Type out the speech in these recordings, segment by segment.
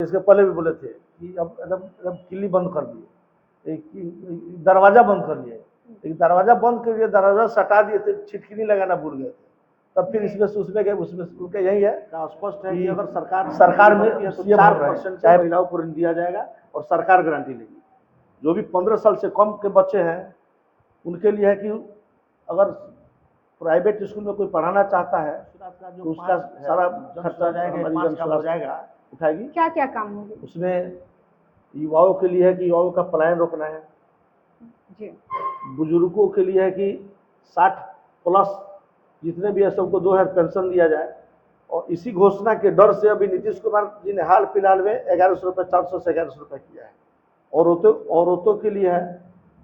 इसके पहले भी बोले थे कि अब एकदम एकदम किल्ली बंद कर दिए, दरवाजा बंद कर लिए, लेकिन दरवाजा बंद कर दिए, दरवाजा सटा दिए थे, छिटकिनी लगाना भूल गए थे। तब फिर इसमें उसमें गए, उसमें उनका यही है, स्पष्ट है कि अगर सरकार में 4% चाहे महिलाओं को ऋण दिया जाएगा और सरकार गारंटी लेगी। जो भी 15 साल से कम के बच्चे हैं उनके लिए है कि अगर प्राइवेट स्कूल में कोई पढ़ाना चाहता है तो उसका सारा खर्चा जाएगा उठाएगी। क्या क्या काम होंगे उसमें? युवाओं के लिए है कि युवाओं का पलायन रोकना है जी। बुजुर्गों के लिए है कि 60 प्लस जितने भी है सबको 2000 पेंशन दिया जाए। और इसी घोषणा के डर से अभी नीतीश कुमार जी ने हाल फिलहाल में 1100 रुपये 400 से 1100 रुपये किया है। औरतों के लिए है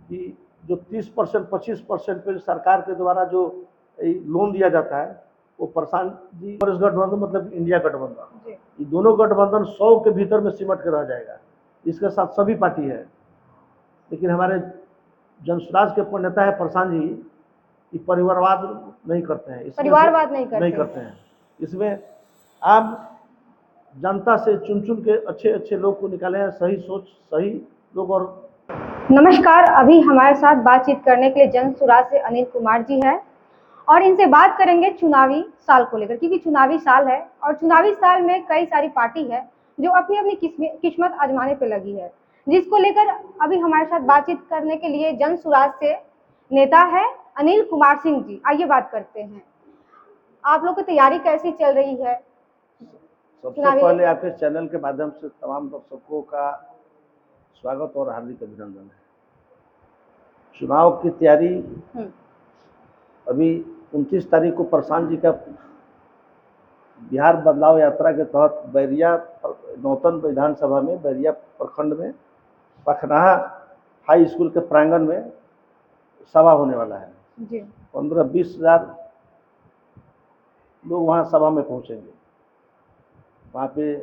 कि जो 30% 25% पे सरकार के द्वारा जो लोन दिया जाता है वो प्रशांत जी और इस गठबंधन मतलब इंडिया गठबंधन, ये दोनों गठबंधन 100 के भीतर में सिमट के रह जाएगा। इसके साथ सभी पार्टी है, लेकिन हमारे जनसुराज के नेता है प्रशांत जी, ये परिवारवाद नहीं करते हैं, परिवारवाद नहीं करते हैं। इसमें आम जनता से चुन चुन के अच्छे अच्छे लोग को निकाले हैं, सही सोच सही लोग। और नमस्कार, अभी हमारे साथ बातचीत करने के लिए जनसुराज से अनिल कुमार जी है और इनसे बात करेंगे चुनावी साल को लेकर, क्योंकि चुनावी साल है और चुनावी साल में कई सारी पार्टी है जो अपनी अपनी किस्मत आजमाने पे लगी है, जिसको लेकर अभी हमारे साथ बातचीत करने के लिए जनसुराज से नेता है अनिल कुमार सिंह जी। आइए बात करते हैं, आप लोग की तैयारी कैसी चल रही है? सबसे पहले आपके चैनल के माध्यम से तमाम दर्शकों का स्वागत और हार्दिक अभिनंदन है। चुनाव की तैयारी अभी 29 तारीख को प्रशांत जी का बिहार बदलाव यात्रा के तहत बैरिया नौतन विधानसभा में बैरिया प्रखंड में पखनाहा हाई स्कूल के प्रांगण में सभा होने वाला है। 15-20 हज़ार लोग वहाँ सभा में पहुँचेंगे। वहाँ पे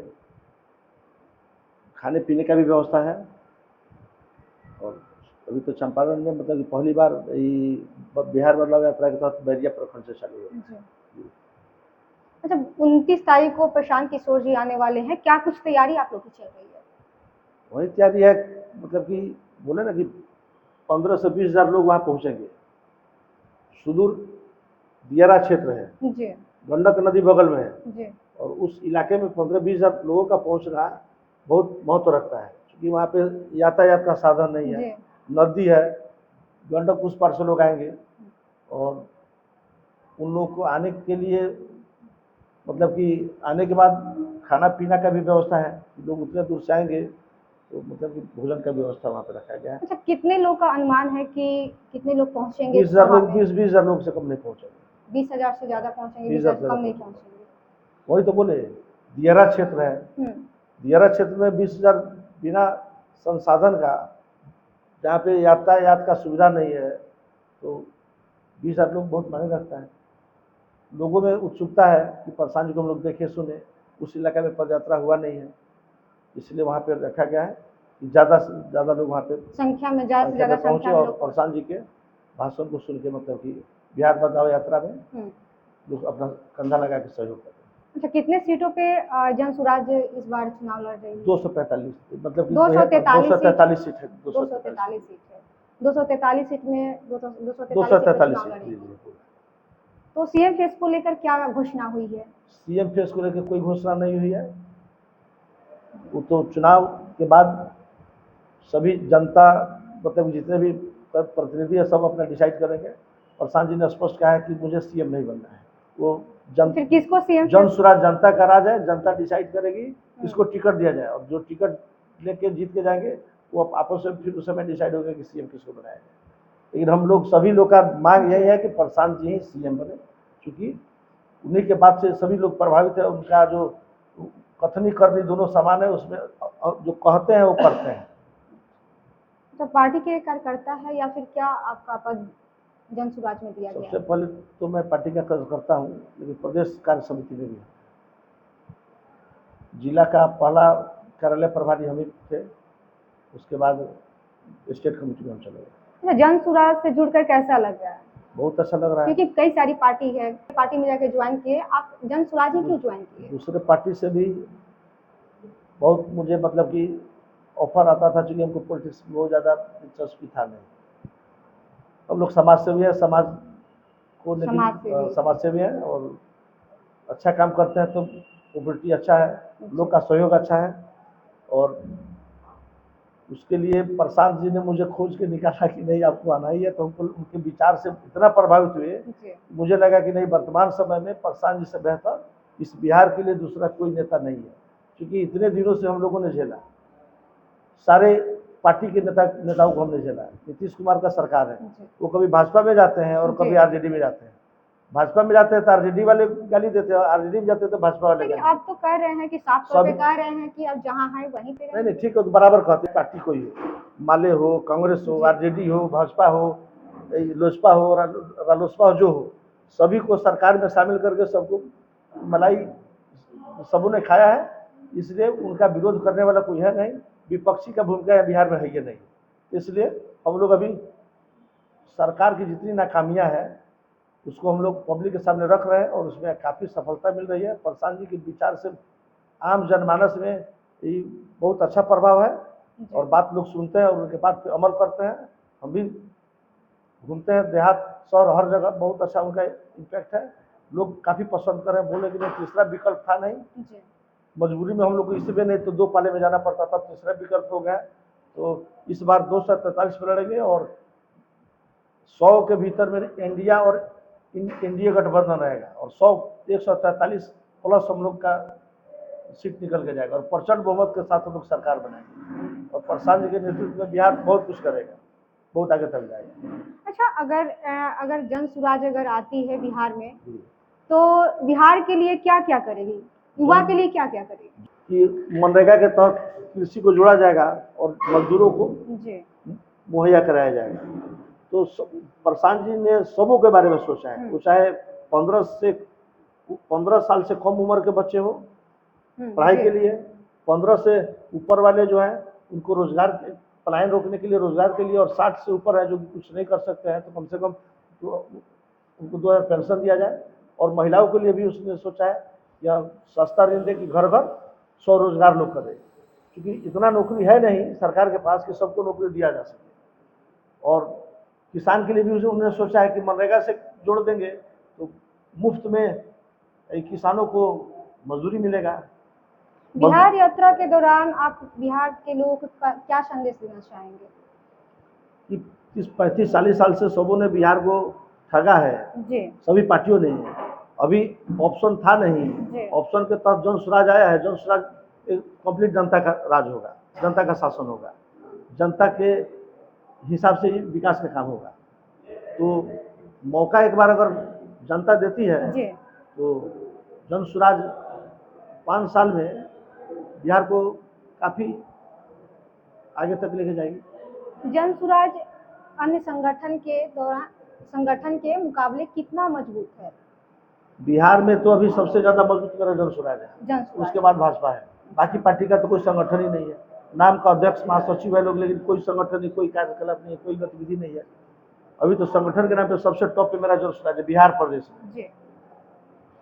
खाने पीने का भी व्यवस्था है। और अभी तो चंपारण में मतलब कि पहली बार बिहार बदलाव यात्रा के तहत बैरिया प्रखंड से चालू है। अच्छा, 29 तारीख को प्रशांत किशोर जी आने वाले हैं, क्या कुछ तैयारी आप लोग की चल रही है? वही तैयारी है, मतलब कि बोले ना कि 15 से 20 हज़ार लोग वहाँ पहुँचेंगे। सुदूर दियारा क्षेत्र है जी, गंडक नदी बगल में है जी। और उस इलाके में 15-20 हज़ार लोगों का पहुँचना बहुत महत्व रखता है, क्योंकि वहाँ पे यातायात का साधन नहीं है, नदी है, गंडक उस पार से लोग आएंगे और उन लोगों को आने के लिए मतलब कि आने के बाद खाना पीना का भी व्यवस्था है। लोग उतने दूर से आएंगे तो मतलब कि भोजन का व्यवस्था वहाँ पे रखा गया है। अच्छा, कितने लोग का अनुमान है कि कितने लोग पहुँचेंगे? 20 हज़ार लोग से कम नहीं पहुँचेंगे। 20,000 से ज़्यादा पहुँचेंगे, 20 हज़ार से कम नहीं पहुँचेंगे। वही तो बोले, दियारा क्षेत्र है, दियारा क्षेत्र में 20 हज़ार बिना संसाधन का, जहाँ पे यातायात का सुविधा नहीं है, तो 20 हज़ार लोग बहुत मायने रखता है। लोगों में उत्सुकता है कि प्रशांत जी को हम लोग देखे सुने। उस इलाके में पदयात्रा हुआ नहीं है, इसलिए वहाँ पे रखा गया है कि ज़्यादा से ज़्यादा लोग वहाँ पे संख्या में ज़्यादा पहुँचे और प्रशांत जी के भाषण को सुन के मतलब कि बिहार बदलाव यात्रा में लोग अपना कंधा लगा के सहयोग करते हैं। अच्छा, कितने सीटों पे जनसुराज इस बार चुनाव लड़ रही है? 245, मतलब 243 सीट है। 243 सीट है। 243 सीट में 243 तो सीएम फेस को लेकर क्या घोषणा हुई है? सीएम फेस को लेकर कोई घोषणा नहीं हुई है। वो तो चुनाव के बाद सभी जनता मतलब जितने भी प्रतिनिधि है सब अपना डिसाइड करेंगे। प्रशांत जी ने स्पष्ट कहा है कि मुझे सीएम नहीं बनना है। वो फिर किसको सीएम? जनसुराज जनता का राज है, जनता डिसाइड करेगी किसको टिकट दिया जाए और जो टिकट लेके जीत के जाएंगे वो आपस में फिर उस समय डिसाइड होगा कि सीएम किसको बनाया जाए। लेकिन हम लोग सभी लोग का मांग यही है कि प्रशांत जी ही सीएम बने, क्योंकि उन्हीं के बाद से सभी लोग प्रभावित है। उनका जो कथनी करनी दोनों समान है, उसमें जो कहते हैं वो करते हैं। तो पार्टी के कार्यकर्ता है या फिर क्या आपका पद जनसुराज में दिया गया? सबसे पहले तो मैं पार्टी का कार्यकर्ता हूँ, लेकिन प्रदेश कार्य समिति में भी जिला का पहला कार्यालय प्रभारी हम ही थे, उसके बाद स्टेट कमेटी में हम चले गए। जनसुराज से जुड़कर कैसा लग रहा है? बहुत अच्छा लग रहा है, क्योंकि कई सारी पार्टी है, पार्टी में जाके ज्वाइन किए, आप जनसुराज ही क्यों ज्वाइन किए? दूसरे पार्टी से भी बहुत मुझे मतलब कि ऑफर आता था, चूँकि हमको पॉलिटिक्स में बहुत ज़्यादा दिलचस्पी था नहीं। हम लोग समाज सेवी है, समाज को समाज सेवी है और अच्छा काम करते हैं तो पॉपुलरिटी अच्छा है, लोग का सहयोग अच्छा है। और उसके लिए प्रशांत जी ने मुझे खोज के निकाला कि नहीं आपको आना ही है, तो हमको उनके विचार से इतना प्रभावित हुए, मुझे लगा कि नहीं, वर्तमान समय में प्रशांत जी से बेहतर इस बिहार के लिए दूसरा कोई नेता नहीं है। क्योंकि इतने दिनों से हम लोगों ने झेला, सारे पार्टी के नेताओं को हमने झेला। नीतीश कुमार का सरकार है, वो कभी भाजपा में जाते हैं और कभी आरजेडी में जाते हैं। भाजपा में जाते हैं तो आरजेडी वाले गाली देते हैं, आरजेडी में जाते हैं तो भाजपा वाले गाली। आप तो कह रहे हैं कि साफ तौर पे कह रहे हैं कि अब जहां है वहीं पे नहीं, ठीक है, तो बराबर कहते हैं। पार्टी कोई हो, माले हो, कांग्रेस हो, आरजेडी हो, भाजपा हो, लोजपा हो, रालोसपा हो, जो हो, सभी को सरकार में शामिल करके सबको मलाई सबों ने खाया है। इसलिए उनका विरोध करने वाला कोई है नहीं। विपक्षी का भूमिका बिहार में है ही नहीं। इसलिए हम लोग अभी सरकार की जितनी नाकामियां हैं उसको हम लोग पब्लिक के सामने रख रहे हैं और उसमें काफ़ी सफलता मिल रही है। प्रशांत जी के विचार से आम जनमानस में ये बहुत अच्छा प्रभाव है और बात लोग सुनते हैं और उनके बात पे अमल करते हैं। हम भी घूमते हैं देहात, शहर, हर जगह बहुत अच्छा उनका इम्पैक्ट है। लोग काफ़ी पसंद कर रहे हैं। बोले कि नहीं, तीसरा विकल्प था नहीं, मजबूरी में हम लोग को इसलिए नहीं तो 2 पाले में जाना पड़ता था, तीसरा विकल्प हो गया। तो इस बार 243 पर लड़ेंगे और 100 के भीतर में इंडिया और एनडीए गठबंधन रहेगा और 143 प्लस हम लोग का सीट निकल के जाएगा और प्रचंड बहुमत के साथ हम लोग सरकार बनाएंगे और प्रशांत जी के नेतृत्व में बिहार बहुत कुछ करेगा, बहुत आगे तक जाएगा। अच्छा, अगर जन सुराज अगर आती है बिहार में तो बिहार के लिए क्या क्या करेगी, युवा के लिए क्या क्या करेगी? कि मनरेगा के तहत कृषि को जोड़ा जाएगा और मजदूरों को मुहैया कराया जाएगा। तो प्रशांत जी ने सबों के बारे में सोचा है। वो चाहे 15 साल से कम उम्र के बच्चे हो पढ़ाई के लिए, 15 से ऊपर वाले जो है उनको रोजगार के पलायन रोकने के लिए, रोजगार के लिए, और 60 से ऊपर है जो कुछ नहीं कर सकते हैं तो कम से कम उनको 2000 पेंशन दिया जाए। और महिलाओं के लिए भी उसने सोचा है या सस्ता ऋण दे कि घर घर 100 रोजगार लोग करें, क्योंकि इतना नौकरी है नहीं सरकार के पास कि सबको नौकरी दिया जा सके। और किसान के लिए भी उन्होंने सोचा है कि मनरेगा से जोड़ देंगे तो मुफ्त में किसानों को मजदूरी मिलेगा। बिहार यात्रा के दौरान आप बिहार के लोगों को क्या संदेश देना चाहेंगे? कि 35-40 साल से सबों ने बिहार को ठगा है जी। सभी पार्टियों ने। अभी ऑप्शन था नहीं, ऑप्शन के तहत जन स्वराज आया है। जन स्वराज कंप्लीट जनता का राज होगा, जनता का शासन होगा, जनता के हिसाब से विकास का काम होगा। तो मौका एक बार अगर जनता देती है तो जन स्वराज 5 साल में बिहार को काफ़ी आगे तक लेके जाएगी। जन स्वराज अन्य संगठन के मुकाबले कितना मजबूत है? बिहार में तो अभी सबसे ज़्यादा मजबूत मेरा जन स्वराज है, उसके बाद भाजपा है। बाकी पार्टी का तो कोई संगठन ही नहीं है। नाम का अध्यक्ष महासचिव है लोग, लेकिन कोई संगठन नहीं, कोई कार्यकलाप नहीं है, कोई गतिविधि नहीं है। अभी तो संगठन के नाम पे सबसे टॉप पे मेरा जन स्वराज है बिहार प्रदेश में।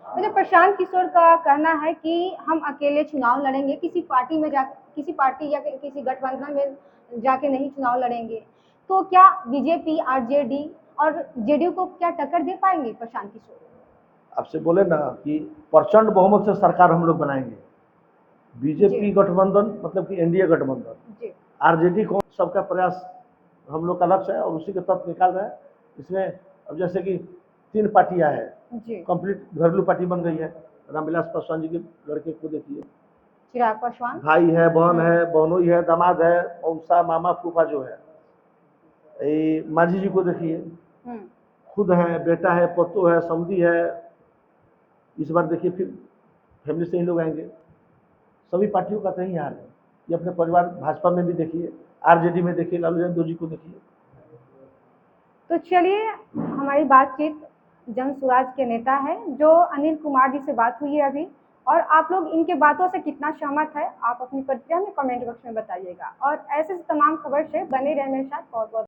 मतलब प्रशांत किशोर का कहना है कि हम अकेले चुनाव लड़ेंगे, किसी पार्टी या किसी गठबंधन में जाके नहीं चुनाव लड़ेंगे। तो क्या बीजेपी, आरजेडी और जेडीयू को क्या टक्कर दे पाएंगे प्रशांत किशोर? आपसे बोले ना कि प्रचंड बहुमत से सरकार हम लोग बनाएंगे। बीजेपी गठबंधन मतलब कि एनडीए गठबंधन, आरजेडी को सबका प्रयास हम लोग का लक्ष्य है और उसी के तहत निकाल रहे हैं। इसमें अब जैसे कि 3 पार्टियां हैं, कंप्लीट घरेलू पार्टी बन गई है। रामविलास पासवान जी के लड़के को देखिए, चिराग पासवान, भाई है, बहन है, बहनोई है, दामाद है, मौसा, मामा, फूफा जो है। मांझी जी को देखिए, खुद है, बेटा है, पतो है, समधी है। इस बार देखिए फिर फैमिली से ही लोग आएंगे। सभी पार्टियों का तो यही हाल है। ये अपने परिवार भाजपा में भी देखिए, आरजेडी में देखिए, लालू यादव जी को देखिए। तो चलिए, हमारी बातचीत जन स्वराज के नेता है जो अनिल कुमार जी से बात हुई है अभी, और आप लोग इनके बातों से कितना सहमत है आप अपनी प्रतिक्रिया में कमेंट बॉक्स में बताइएगा। और ऐसे तमाम खबर से बने रहे मेरे साथ। बहुत बहुत